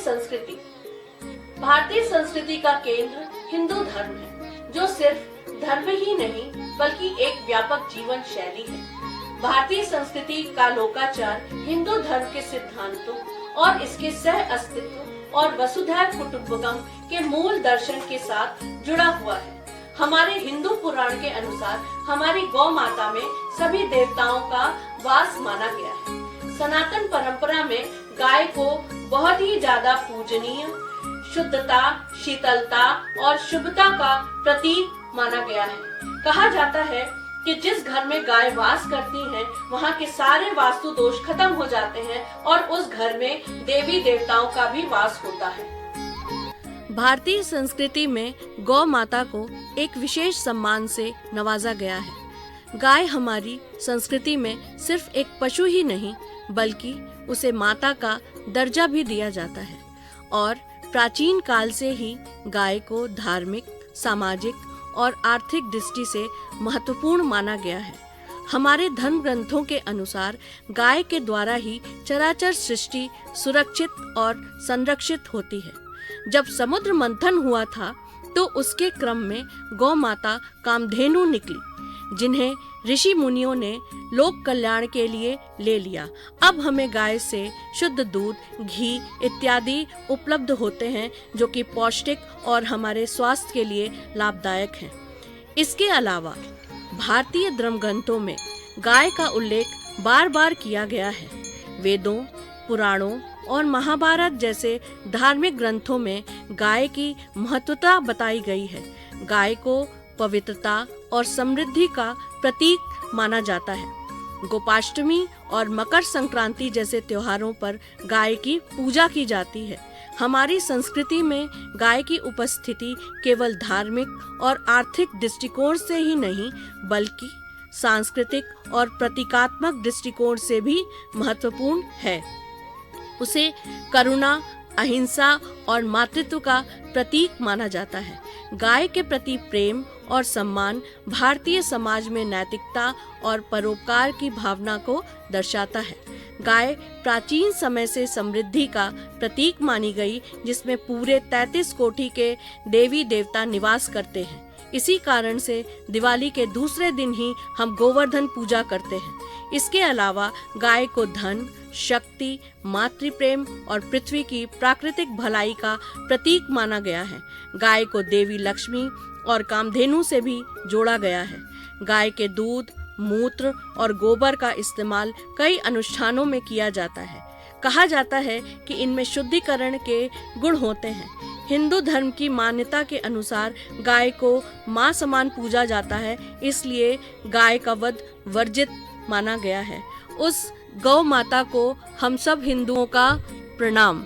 संस्कृति। भारतीय संस्कृति का केंद्र हिंदू धर्म है, जो सिर्फ धर्म ही नहीं बल्कि एक व्यापक जीवन शैली है। भारतीय संस्कृति का लोकाचार हिंदू धर्म के सिद्धांतों और इसके सह अस्तित्व और वसुधैव कुटुंबकम के मूल दर्शन के साथ जुड़ा हुआ है। हमारे हिंदू पुराण के अनुसार हमारी गौ माता में सभी देवताओं का वास माना गया है। सनातन परंपरा में गाय को बहुत ही ज्यादा पूजनीय, शुद्धता, शीतलता और शुभता का प्रतीक माना गया है। कहा जाता है कि जिस घर में गाय वास करती है, वहाँ के सारे वास्तु दोष खत्म हो जाते हैं और उस घर में देवी देवताओं का भी वास होता है। भारतीय संस्कृति में गौ माता को एक विशेष सम्मान से नवाजा गया है। गाय हमारी संस्कृति में सिर्फ एक पशु ही नहीं बल्कि उसे माता का दर्जा भी दिया जाता है और प्राचीन काल से ही गाय को धार्मिक, सामाजिक और आर्थिक दृष्टि से महत्वपूर्ण माना गया है। हमारे धर्म ग्रंथों के अनुसार गाय के द्वारा ही चराचर सृष्टि सुरक्षित और संरक्षित होती है। जब समुद्र मंथन हुआ था तो उसके क्रम में गौ माता कामधेनु निकली, जिन्हें ऋषि मुनियों ने लोक कल्याण के लिए ले लिया। अब हमें गाय से शुद्ध दूध, घी इत्यादि उपलब्ध होते हैं, जो कि पौष्टिक और हमारे स्वास्थ्य के लिए लाभदायक हैं। इसके अलावा भारतीय धर्म ग्रंथों में गाय का उल्लेख बार बार किया गया है। वेदों, पुराणों और महाभारत जैसे धार्मिक ग्रंथों में गाय की महत्वता बताई गई है। गाय को पवित्रता और समृद्धि का प्रतीक माना जाता है। गोपाष्टमी और मकर संक्रांति जैसे त्योहारों पर गाय की पूजा की जाती है। हमारी संस्कृति में गाय की उपस्थिति केवल धार्मिक और आर्थिक दृष्टिकोण से ही नहीं बल्कि सांस्कृतिक और प्रतीकात्मक दृष्टिकोण से भी महत्वपूर्ण है। उसे करुणा, अहिंसा और मातृत्व का प्रतीक माना जाता है। गाय के प्रति प्रेम और सम्मान भारतीय समाज में नैतिकता और परोपकार की भावना को दर्शाता है। गाय प्राचीन समय से समृद्धि का प्रतीक मानी गई, जिसमें पूरे 33 कोटि के देवी देवता निवास करते हैं। इसी कारण से दिवाली के दूसरे दिन ही हम गोवर्धन पूजा करते हैं। इसके अलावा गाय को धन, शक्ति, मातृप्रेम और पृथ्वी की प्राकृतिक भलाई का प्रतीक माना गया है। गाय को देवी लक्ष्मी और कामधेनु से भी जोड़ा गया है। गाय के दूध, मूत्र और गोबर का इस्तेमाल कई अनुष्ठानों में किया जाता है। कहा जाता है कि इनमें शुद्धिकरण के गुण होते हैं। हिंदू धर्म की मान्यता के अनुसार गाय को मां समान पूजा जाता है, इसलिए गाय का वध वर्जित माना गया है। उस गौ माता को हम सब हिंदुओं का प्रणाम।